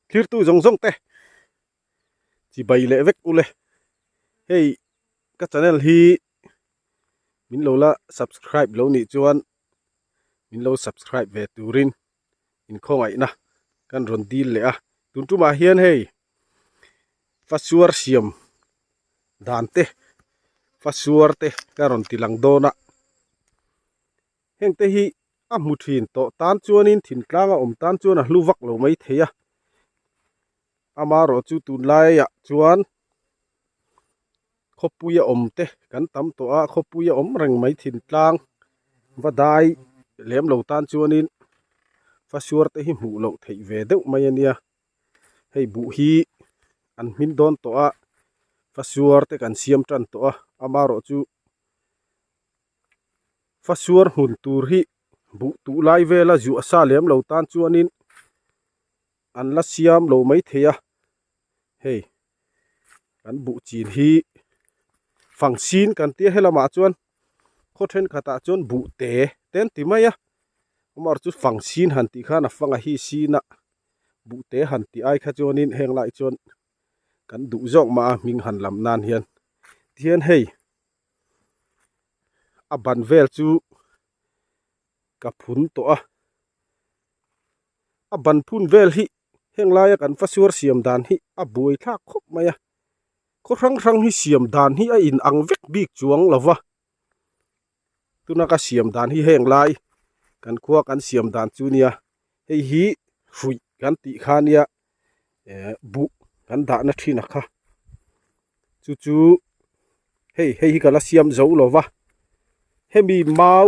thir tu zong zong te chỉ bay lệ vek ule hey các channel hi min lo la subscribe lo ni chuan min lo subscribe về turin in khong ai na kan ron dil le a tun tu ma hian hey fasuar siam dan te fasuar te ka ron tilang dona heng te hi a mu thin to tan chuan in thin tlanga om tan chuan a hluwak lo mai theya ama ro chu tun lai ya chuan khopuya om te kan tam to a khopuya om reng mai thin tlang vadai lem lo tan chuan in fasuar te hi mu lo thei ve deuh mai ania hei bu hi an min don to a fasuar te kan siam tran to a ama ro chu fasuar hun tur hi bu tu lai vela zu asa lem lo tan chuan in an la siam lo mai theya hei kan bu chin hi phang sin kan tia helama chuan khothen khata chuan bu te ten ti mai a amar chu phang sin han ti khana phanga hi sina bu te han ti ai kha chuan in heng lai chuan kan du jok ma ming han lam nan hian tian hei a ban vel chu ka phun to a ban phun vel hi heng lai kan fasuar siam dan hi a buai thak khop mai a ko rang rang hi siam dan hi a in ang vek bik chuang lova tuna ka siam dan hi heng lai kan khuwa kan siam dan chu nia hei hi hrui kan ti khania bu kan da na thina kha chu chu hei kala siam zo lova hemi mau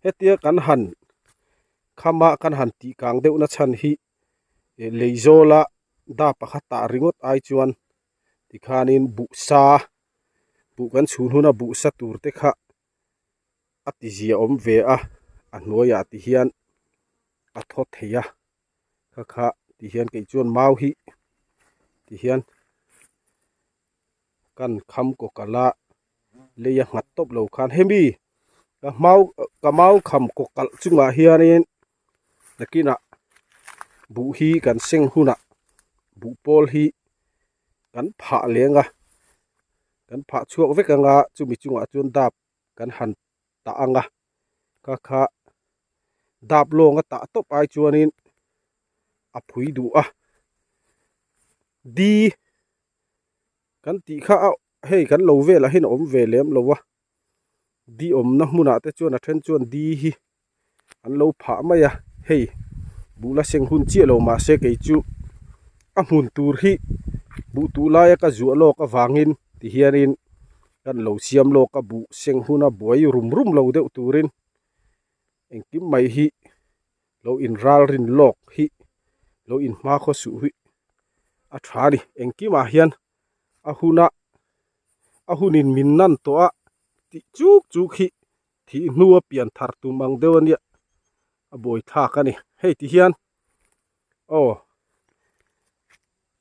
hetia kan han khama kan han ti kang deuh na chan hi leizola da pakhata ringot ai chuan ti khanin bu sa bu kan chhun huna bu sa tur te kha ati zia om ve a hnuaya ti hian a thot theya kha ti hian ke chuan mau hi ti hian kan kham ko kala leya ngat top lo khan hemi ka mau kham ko kal chunga hianin nakina bu hi kan seng huna bu pol hi kan pha lenga kan pha chuak vekanga chumi chunga chuan dap kan han ta anga kha dap longa ta top ai chuanin a phui du a di kan ti kha hei kan lo vela hin om ve lem lowa di om na hmuna te chuan a then chuan di hi an lo pha maya hei bula seng hun chi lo ma se ke chu a hmun tur hi bu tu lai ka zu lo ka wangin ti hianin kan lo siam lo ka bu seng huna buai rum lo deuh turin engkim mai hi lo in ral rin lok hi lo in ma kho su hi a thani engkim a hian a hunin min nan to a ti chuk hi thi nuwa pian thar tu mang deuania a boi tha ka ni hei ti hian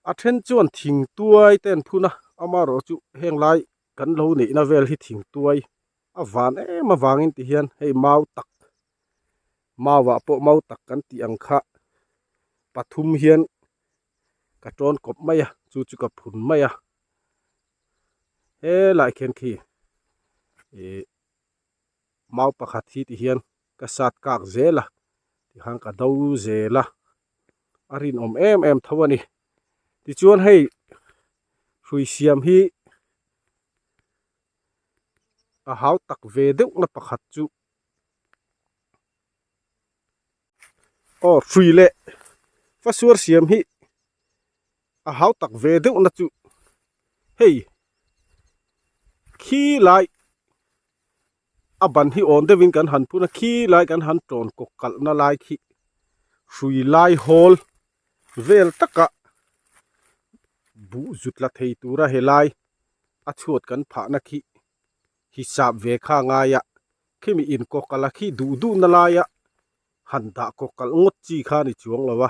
a then chuan thing tuai ten phuna amaro chu heng lai kan lo ni na vel hi thing tuai a van ma wangin ti hian hei mau tak mawa po mau tak kan ti ang kha pathum hian ka ton kop maya chu ka phun maya he lai khen khi mau pakhat hi ti hian ka sat kak zela ti hang ka do zela arin om em thawani ti chuan hei hrui siam hi a hau tak ve deuh na pakhat chu hrui le fasuar siam hi a hau tak ve deuh na chu hei khi lai a ban hi on devin kan han puna khi lai kan han ton ko kal na lai khi hrui lai hol vel taka bu zutla thei tura helai a chuat kan pha na khi hisab ve kha nga ya khimi in ko kala khi du na la ya han da ko kal ngot chi kha ni chuang lawa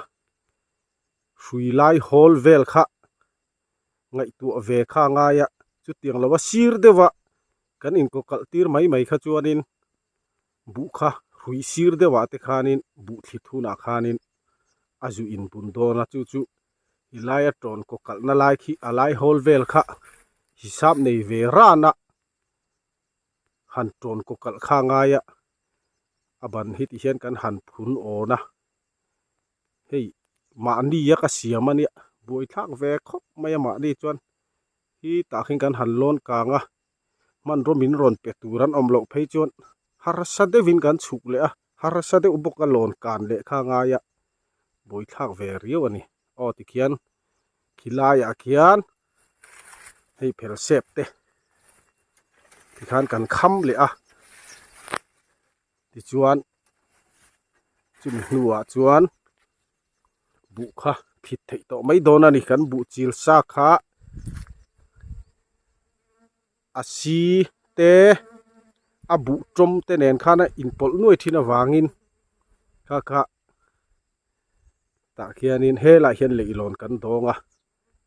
hrui lai hol vel kha ngai tu ve kha nga ya chu tiang lawa sir dewa kan in ko kal tir mai kha chuanin bu kha hrui sir dewa te khanin bu thli thuna khanin azu in bun do na chu ilaya tron ko kalna lai khi alai hol vel kha hisab nei ve rana han tron ko kal kha nga ya aban hit hian kan han phun ona hei ma ni ya ka siamani boi thak ve khop maya ma ni chuan hi ta khin kan han lon ka nga man romin ron pe turan omlo phei chuan harsa de win kan chuk le a harsa de ubok ka lon kan le kha nga ya boi thak ve riu ani o ti khian khilaya khian hei phel sep te ti khan kan kham le a ti chuan chum hnuwa chuan bu kha phit thei to mai don ani kan bu chil sa kha asi te abu trom te nen khana in pol nuai thina wangin kha kha ta khianin hela hian leilon kan donga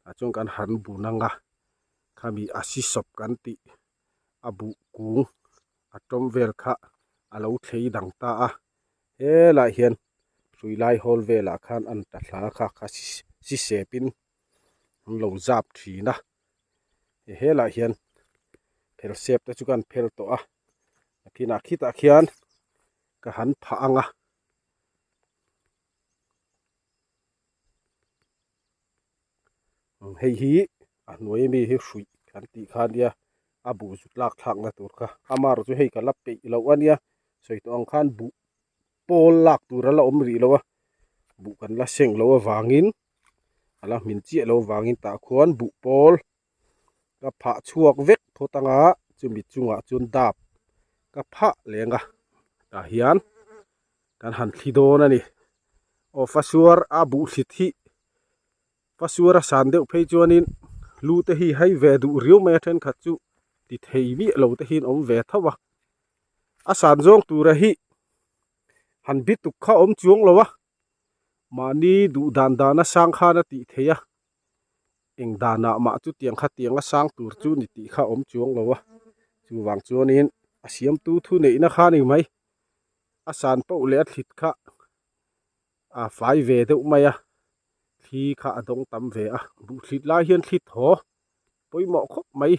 achong kan han bu nanga khami asi sop kan ti abu kung atom vel kha alo thei dang ta a hela hian ruilai hol vela khan an ta thla kha kha si sepin lo zap thina hela hian phel sep te chu kan phel to a khina khita khian ka han pha anga hei hi a noi mi hi hrui kan ti khan dia abu zutlak thak na tur kha amar chu hei ka lap pe lo ania soi to ang khan bu pol lak tur la om ri lo wa bu kan la seng lo wangin ala min chi lo wangin ta khuan bu pol ka pha chuak vek thotanga chumi chunga chun dap ka pha lenga ta hian kan han thidon ani o fasuar abu hlithi fasuara san deuh phei chuanin lu te hi hai ve du riu me then kha chu ti thei mi lo te hin om ve thawa a san jong tura hi han bit tu kha om chuang lowa mani du dan dana sang kha na ti theya eng dana ma chu tiang kha tianga sang tur chu ni ti kha om chuang lowa chu wang chuanin a siam tu thu nei na kha ni mai a san po le a thlit kha a fai ve deuh maya thi kha adong tam ve a bu thlit lai hian thlit ho poimo khop mai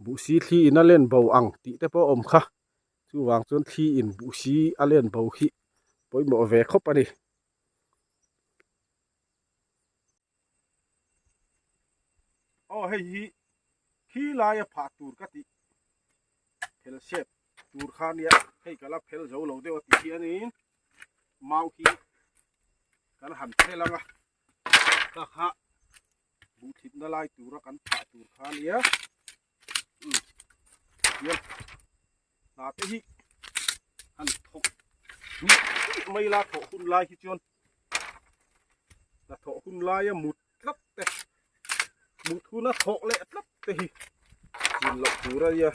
bu si thli in a len bo ang ti te po om kha chu wang chuan thli in bu si a len bo hi poimo ve khop ani o hei hi khi lai a pha tur ka ti phel sep tur khan ya hei kala phel zo lo de ti hianin mau hi kan han phelanga ka kha bu thit na lai tur kan pha tur khan ya yel na te hi han thok ni mai la tho hun lai hi chon la tho hun lai ya mut lap te mut hu na tho le lap te hi jin lo tur ya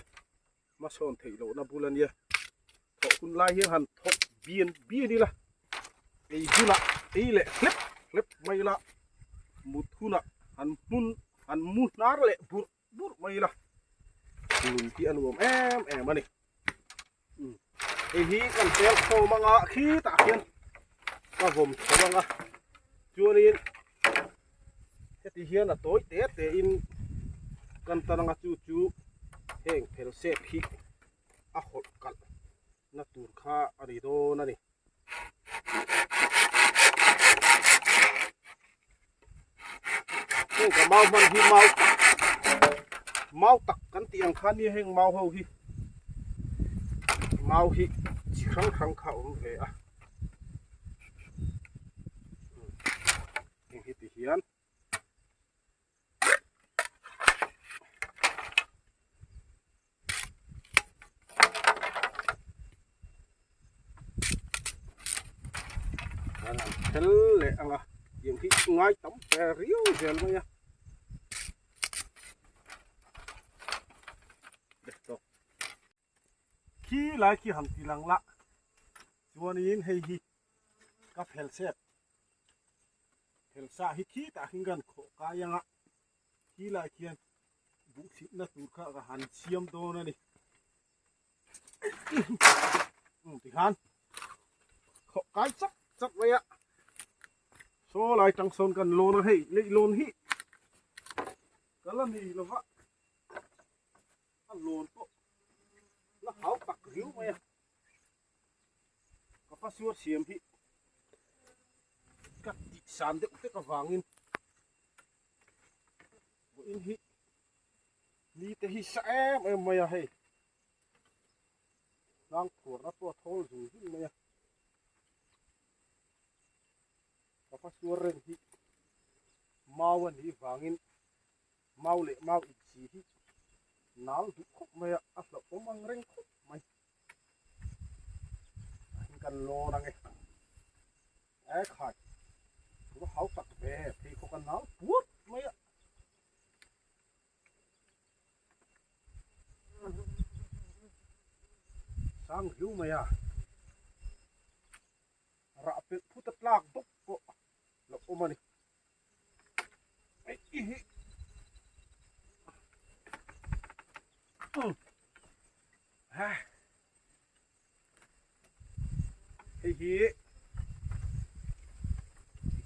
ma son thei lo na bulan ya tho hun lai hi han thok bien bi ni la ei bula ei le lep mai la mut hu na han mun nar le bur mai la lùn ki an uom em ani hi kan tel kho manga khi ta khian ka vom thawanga chuanin heti hian a toy te in kan tananga chu heng phel sep hi a hol kal na tur kha ani do na ni heng ka mau man hi mau tak kan tiang khan ni heng mau ho hi mau hi chi khang kha om ve a heng hi ti hian thel le anga yeng hi ngai tam pe riu zel ma ya khi lai khi ham ti lang la chuanin hei hi ka phel sep phel sa hi khi ta hingan kho ka yanga khi lai khian bu thi na tur kha ka han siam do na ni ti han kho kai chắc chắc vậy ạ số lại trăng son cần lôn hay lấy lôn hi cái là gì là vậy ăn lôn to nó háo bạc riu mày có phát suốt xiêm hi cắt đi sàn được tất cả vàng in hi ni te hi sa em mày hay đang thua nó to thô rồi mày có phát suốt lên hi mau anh hi vàng mau lệ mau ít gì hi náo đủ khúc mày áp lực ôm mang reng khúc mày cần lo đang nghe khai nó háo tặc về thì không cần náo buốt mày sang hiu mày rạ bệt phút tật lạc bốc cổ lộc ôm anh ấy hi hi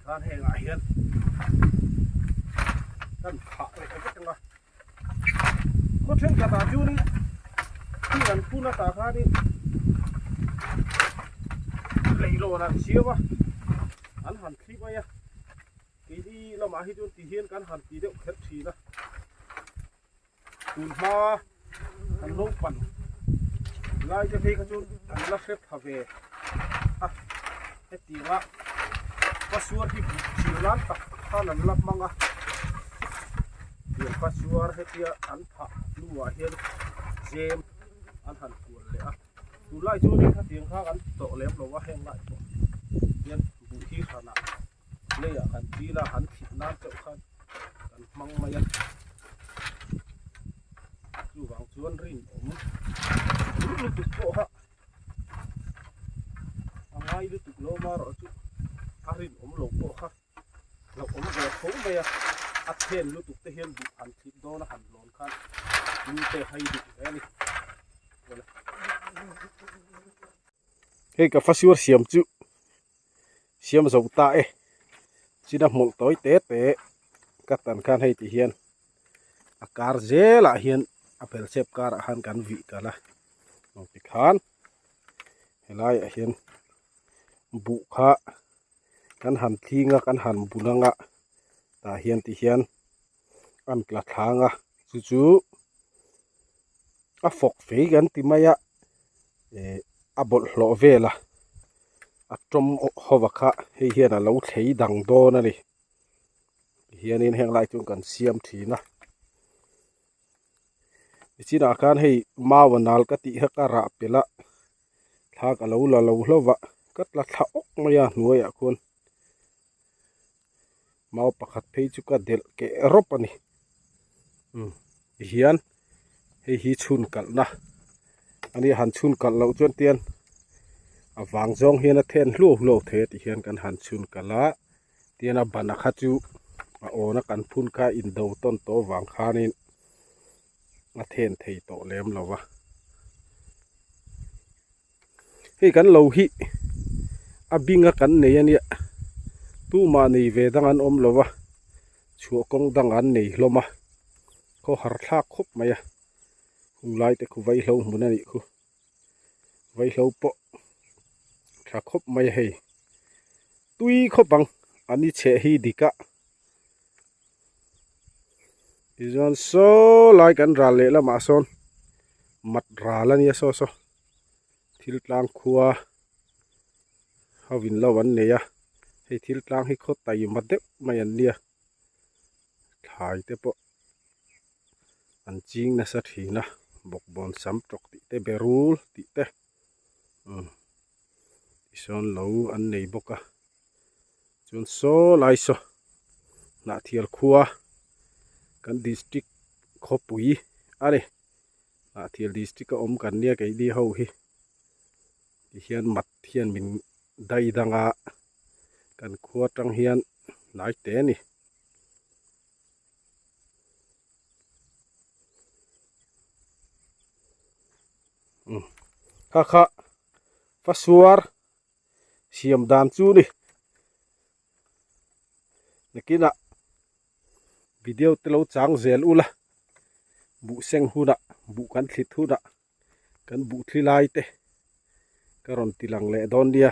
kan he ngại hiền kan khạ này cái chắc là có thêm cả tà chú đi khi gần phun nó tà khá đi lấy lô là xíu quá ăn hẳn khí vậy cái đi là mà hi chú thì hiền kan hẳn tí được hết thì đó cùn ha kan lông phần lại cho thấy cái chú ăn là xếp thà về cái tiếng á phát suốt thì chiều lắm tắc ta nằm lấp măng á tiếng phát suốt hết tia ăn thả lúa hiền dêm ăn hẳn cuốn lẽ tu lại chú đi cái tiếng khác ăn tổ lém rồi quá hèn lại hiền vũ khí khả năng đây là hẳn chỉ là hẳn thịt nam chậu khăn hẳn măng mày ăn chú vàng chuôn rìn ốm lúc tục bộ ha ngay lúc tục lô mà rồi chú arin lộc bộ ha lộc về phố bây giờ ăn thêm lúc tục tới hiền bị ăn thịt đó nó hẳn lòn khăn như thế hay được đấy đi cái cà phê suốt xiêm chú xiêm dầu tay chỉ là một tối tết tết các tàn khăn hay thì hiền car dễ là hiền apple xếp car han can vị cả là một cái khăn lại hiền bụ khá kan han thi nga kan han buna nga ta hiền thì hiền ăn là thang nga chú chú a phok phê gan ti maya a bol hlo ve la a trom hova kha hei hiền a lo thei dang do na ni hiền in heng lai chung kan siam thi na chi na kan hei ma wanal ka ti ha ka ra pela thak a lo la lo hlova kat la tha ok maya nuaya kun mau pakhat phei chu ka del ke rop ani hiền hei hi chun kal na ani han chun kal lo chuan tian a wang zong hian a then hlo the ti hian kan han chun kala tian a ban a kha chu a ona kan phun kha in do ton to wang khanin a then thei to lem lowa hei kan lo hi a binga kan nei ania tu ma nei ve dang an om lowa chu kong dang an nei hloma ko har thak khop maya lai te khu vai hlo mun ani khu vai hlo po tha khop mai hei tui khopang ani che hi dika izon so lai kan ra le la ma son mat ra la ni so so thil tlang khuwa hawin lawan ne ya hei thil tlang hi khot tai ma de mai an nia thai te po an ching na sa thina bok bon sam tok ti te berul ti te ison lo an nei boka chun so lai so na thial khuwa kan district khopui ani na thial district ka om kan nia kai di ho hi hian mat hian min dai danga kan khuwa tang hian nai te ni kha kha fasuar siam dan chu ni nakina video telo chang zel ula bu seng huna bu kan thlit huna kan bu thli lai te karon tilang le don dia